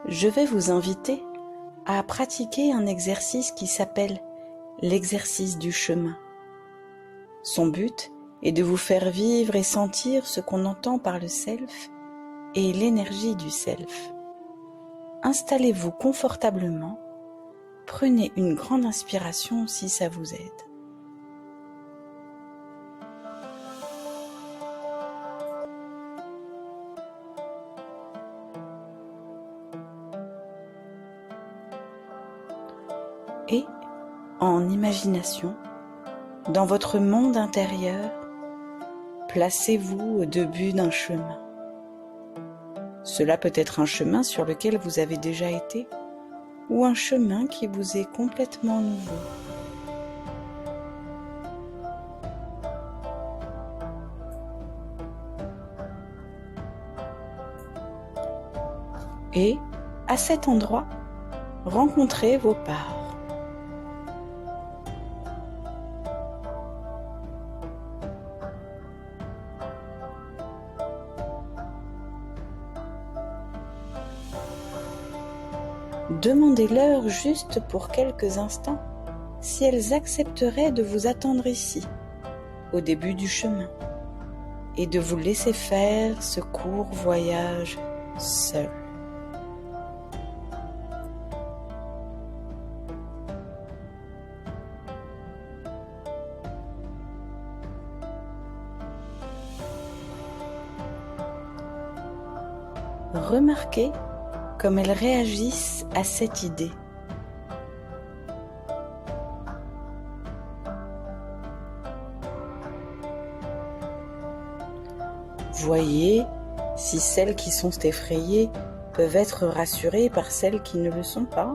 je vais vous inviter à pratiquer un exercice qui s'appelle l'exercice du chemin. Son but est de vous faire vivre et sentir ce qu'on entend par le self et l'énergie du self. Installez-vous confortablement, prenez une grande inspiration si ça vous aide. Et, en imagination, dans votre monde intérieur, placez-vous au début d'un chemin. Cela peut être un chemin sur lequel vous avez déjà été ou un chemin qui vous est complètement nouveau. Et, à cet endroit, rencontrez vos parts. Demandez-leur juste pour quelques instants si elles accepteraient de vous attendre ici, au début du chemin, et de vous laisser faire ce court voyage seul. Remarquez comme elles réagissent à cette idée. Voyez si celles qui sont effrayées peuvent être rassurées par celles qui ne le sont pas.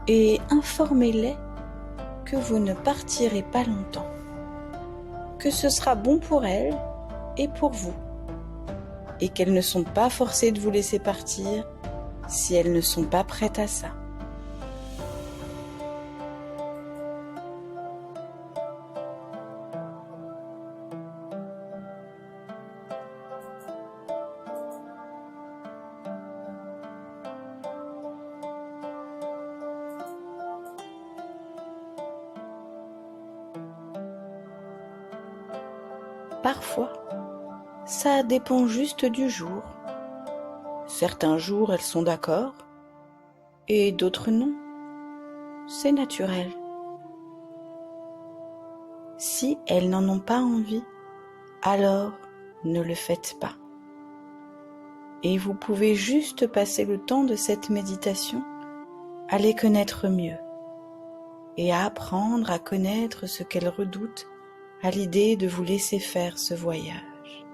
Et informez-les que vous ne partirez pas longtemps, que ce sera bon pour elles et pour vous, et qu'elles ne sont pas forcées de vous laisser partir si elles ne sont pas prêtes à ça. Parfois, ça dépend juste du jour. Certains jours, elles sont d'accord, et d'autres non. C'est naturel. Si elles n'en ont pas envie, alors ne le faites pas. Et vous pouvez juste passer le temps de cette méditation à les connaître mieux et à apprendre à connaître ce qu'elles redoutent à l'idée de vous laisser faire ce voyage.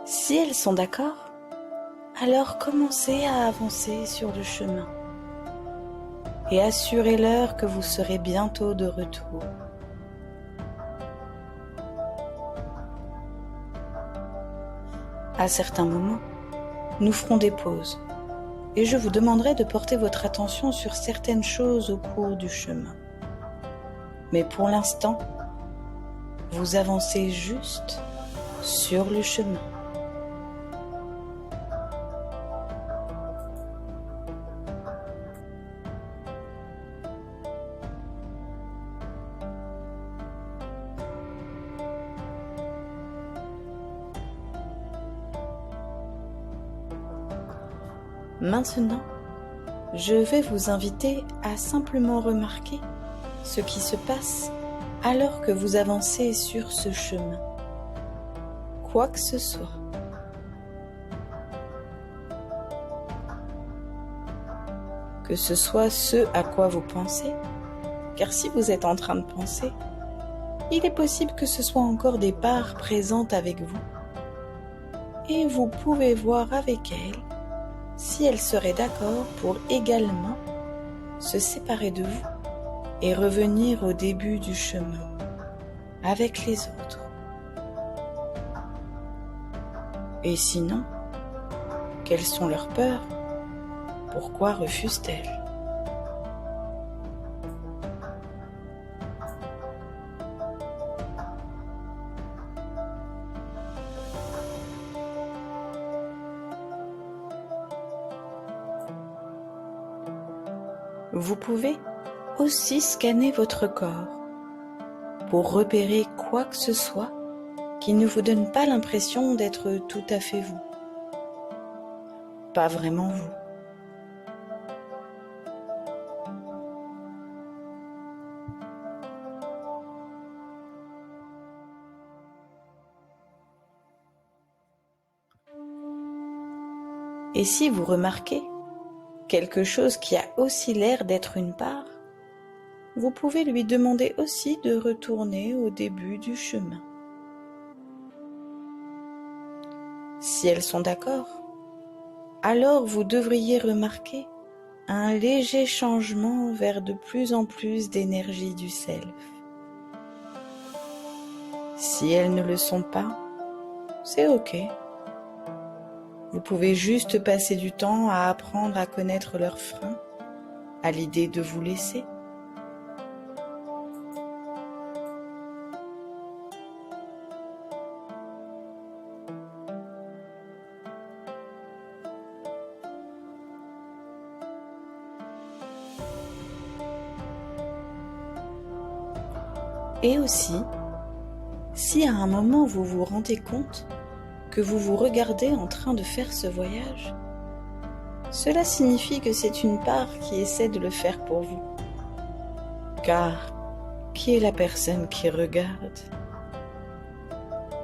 Si elles sont d'accord, alors commencez à avancer sur le chemin et assurez-leur que vous serez bientôt de retour. À certains moments, nous ferons des pauses et je vous demanderai de porter votre attention sur certaines choses au cours du chemin. Mais pour l'instant, vous avancez juste sur le chemin. Maintenant, je vais vous inviter à simplement remarquer ce qui se passe alors que vous avancez sur ce chemin, quoi que ce soit. Que ce soit ce à quoi vous pensez, car si vous êtes en train de penser, il est possible que ce soit encore des parts présentes avec vous et vous pouvez voir avec elles si elles seraient d'accord pour également se séparer de vous et revenir au début du chemin avec les autres. Et sinon, quelles sont leurs peurs? Pourquoi refusent-elles? Vous pouvez aussi scanner votre corps pour repérer quoi que ce soit qui ne vous donne pas l'impression d'être tout à fait vous. Pas vraiment vous. Et si vous remarquez quelque chose qui a aussi l'air d'être une part, vous pouvez lui demander aussi de retourner au début du chemin. Si elles sont d'accord, alors vous devriez remarquer un léger changement vers de plus en plus d'énergie du self. Si elles ne le sont pas, c'est ok. Vous pouvez juste passer du temps à apprendre à connaître leurs freins, à l'idée de vous laisser. Et aussi, si à un moment vous vous rendez compte que vous vous regardez en train de faire ce voyage, cela signifie que c'est une part qui essaie de le faire pour vous. Car, qui est la personne qui regarde?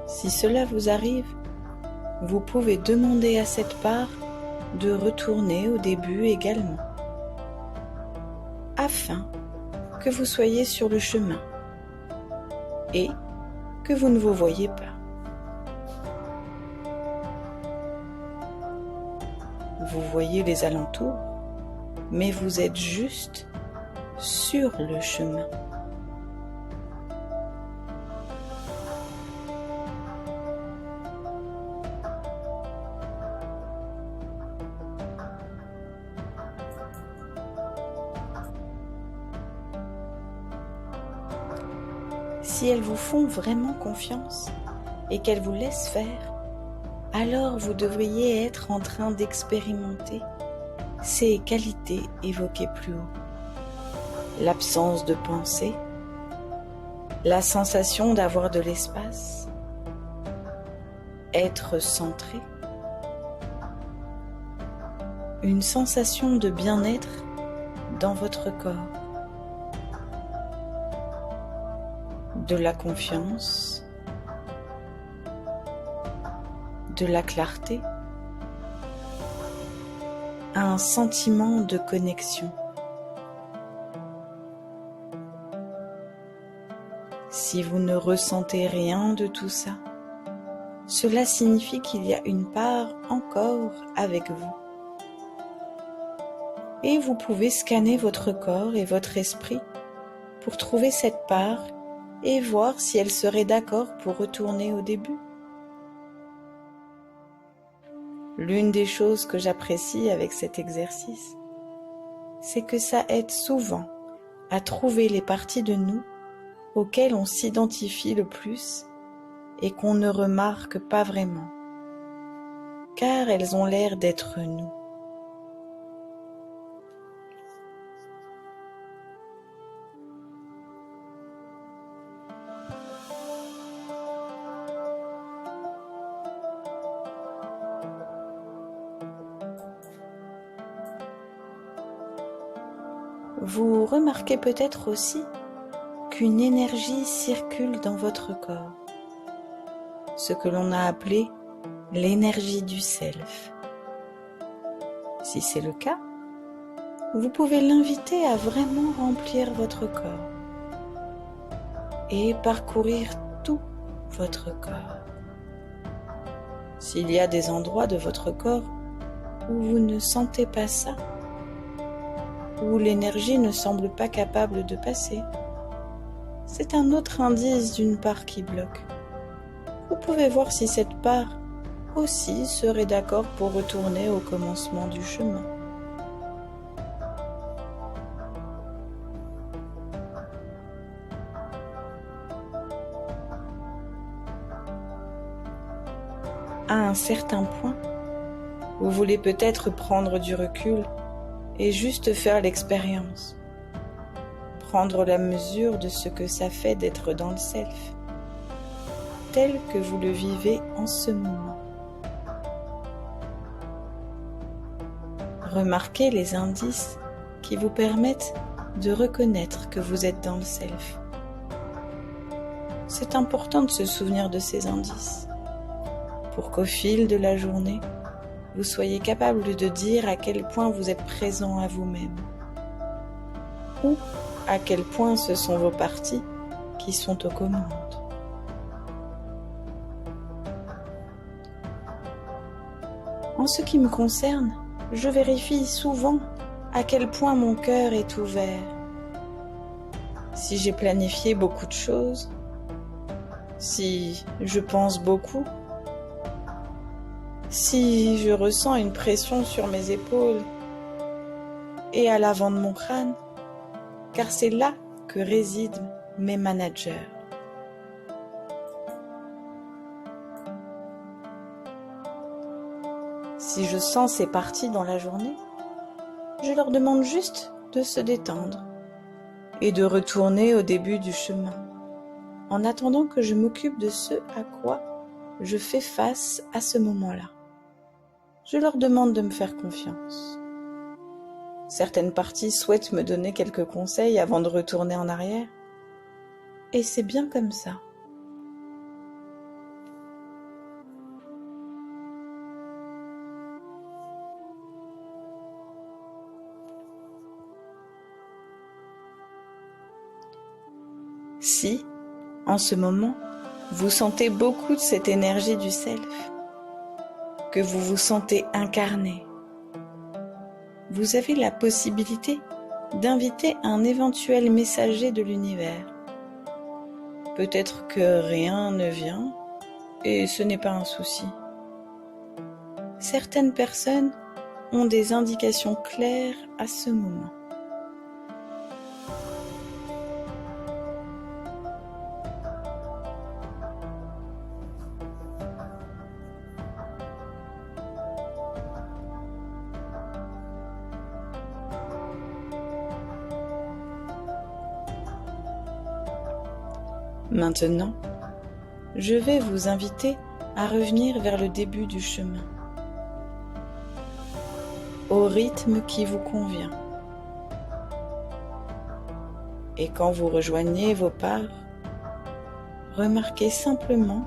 Si cela vous arrive, vous pouvez demander à cette part de retourner au début également, afin que vous soyez sur le chemin et que vous ne vous voyez pas. Vous voyez les alentours, mais vous êtes juste sur le chemin. Si elles vous font vraiment confiance et qu'elles vous laissent faire, alors vous devriez être en train d'expérimenter ces qualités évoquées plus haut. L'absence de pensée, la sensation d'avoir de l'espace, être centré, une sensation de bien-être dans votre corps, de la confiance, de la clarté, un sentiment de connexion. Si vous ne ressentez rien de tout ça, cela signifie qu'il y a une part encore avec vous. Et vous pouvez scanner votre corps et votre esprit pour trouver cette part et voir si elle serait d'accord pour retourner au début. L'une des choses que j'apprécie avec cet exercice, c'est que ça aide souvent à trouver les parties de nous auxquelles on s'identifie le plus et qu'on ne remarque pas vraiment, car elles ont l'air d'être nous. Vous remarquez peut-être aussi qu'une énergie circule dans votre corps, ce que l'on a appelé l'énergie du self. Si c'est le cas, vous pouvez l'inviter à vraiment remplir votre corps et parcourir tout votre corps. S'il y a des endroits de votre corps où vous ne sentez pas ça, où l'énergie ne semble pas capable de passer, c'est un autre indice d'une part qui bloque. Vous pouvez voir si cette part aussi serait d'accord pour retourner au commencement du chemin. À un certain point, vous voulez peut-être prendre du recul et juste faire l'expérience, prendre la mesure de ce que ça fait d'être dans le self, tel que vous le vivez en ce moment. Remarquez les indices qui vous permettent de reconnaître que vous êtes dans le self. C'est important de se souvenir de ces indices pour qu'au fil de la journée, vous soyez capable de dire à quel point vous êtes présent à vous-même ou à quel point ce sont vos parties qui sont aux commandes. En ce qui me concerne, je vérifie souvent à quel point mon cœur est ouvert. Si j'ai planifié beaucoup de choses, si je pense beaucoup, si je ressens une pression sur mes épaules et à l'avant de mon crâne, car c'est là que résident mes managers. Si je sens ces parties dans la journée, je leur demande juste de se détendre et de retourner au début du chemin, en attendant que je m'occupe de ce à quoi je fais face à ce moment-là. Je leur demande de me faire confiance. Certaines parties souhaitent me donner quelques conseils avant de retourner en arrière, et c'est bien comme ça. Si, en ce moment, vous sentez beaucoup de cette énergie du self, que vous vous sentez incarné, vous avez la possibilité d'inviter un éventuel messager de l'univers. Peut-être que rien ne vient, et ce n'est pas un souci. Certaines personnes ont des indications claires à ce moment. Maintenant, je vais vous inviter à revenir vers le début du chemin, au rythme qui vous convient. Et quand vous rejoignez vos parts, remarquez simplement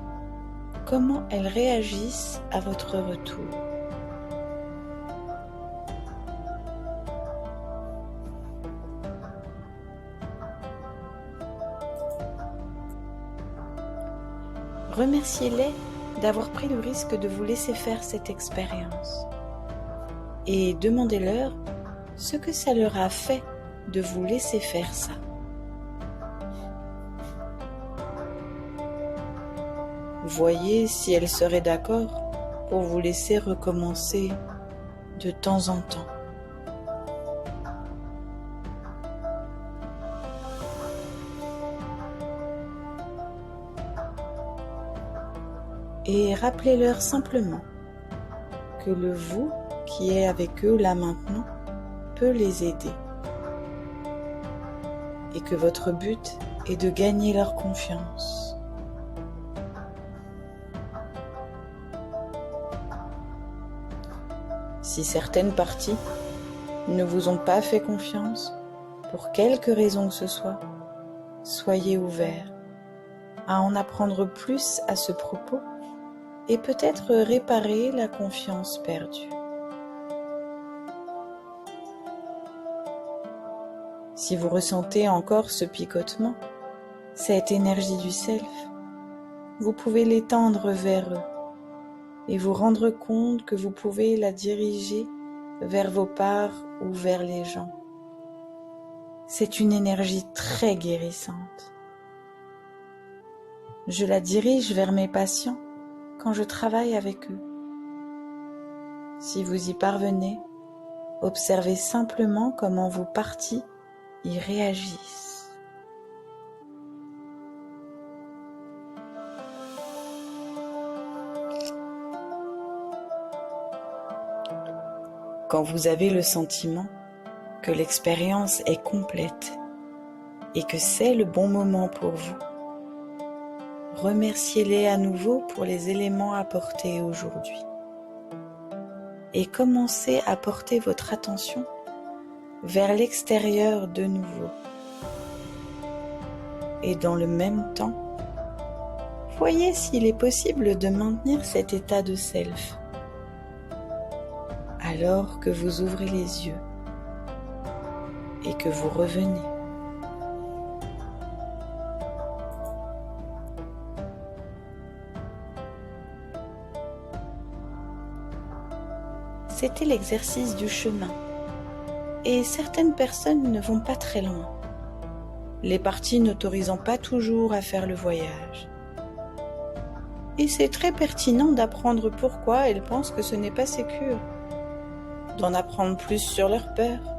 comment elles réagissent à votre retour. Remerciez-les d'avoir pris le risque de vous laisser faire cette expérience et demandez-leur ce que ça leur a fait de vous laisser faire ça. Voyez si elles seraient d'accord pour vous laisser recommencer de temps en temps. Et rappelez-leur simplement que le vous qui est avec eux là maintenant peut les aider et que votre but est de gagner leur confiance. Si certaines parties ne vous ont pas fait confiance, pour quelque raison que ce soit, soyez ouverts à en apprendre plus à ce propos et peut-être réparer la confiance perdue. Si vous ressentez encore ce picotement, cette énergie du self, vous pouvez l'étendre vers eux et vous rendre compte que vous pouvez la diriger vers vos parts ou vers les gens. C'est une énergie très guérissante. Je la dirige vers mes patients quand je travaille avec eux. Si vous y parvenez, observez simplement comment vos parties y réagissent. Quand vous avez le sentiment que l'expérience est complète et que c'est le bon moment pour vous, remerciez-les à nouveau pour les éléments apportés aujourd'hui et commencez à porter votre attention vers l'extérieur de nouveau. Et dans le même temps, voyez s'il est possible de maintenir cet état de self alors que vous ouvrez les yeux et que vous revenez. C'était l'exercice du chemin, et certaines personnes ne vont pas très loin, les parties n'autorisant pas toujours à faire le voyage. Et c'est très pertinent d'apprendre pourquoi elles pensent que ce n'est pas sécure, d'en apprendre plus sur leurs peurs,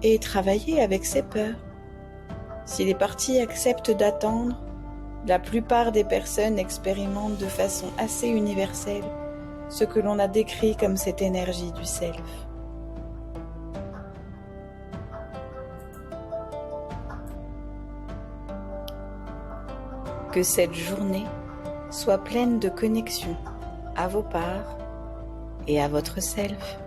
et travailler avec ces peurs. Si les parties acceptent d'attendre, la plupart des personnes expérimentent de façon assez universelle ce que l'on a décrit comme cette énergie du self. Que cette journée soit pleine de connexion à vos parts et à votre self.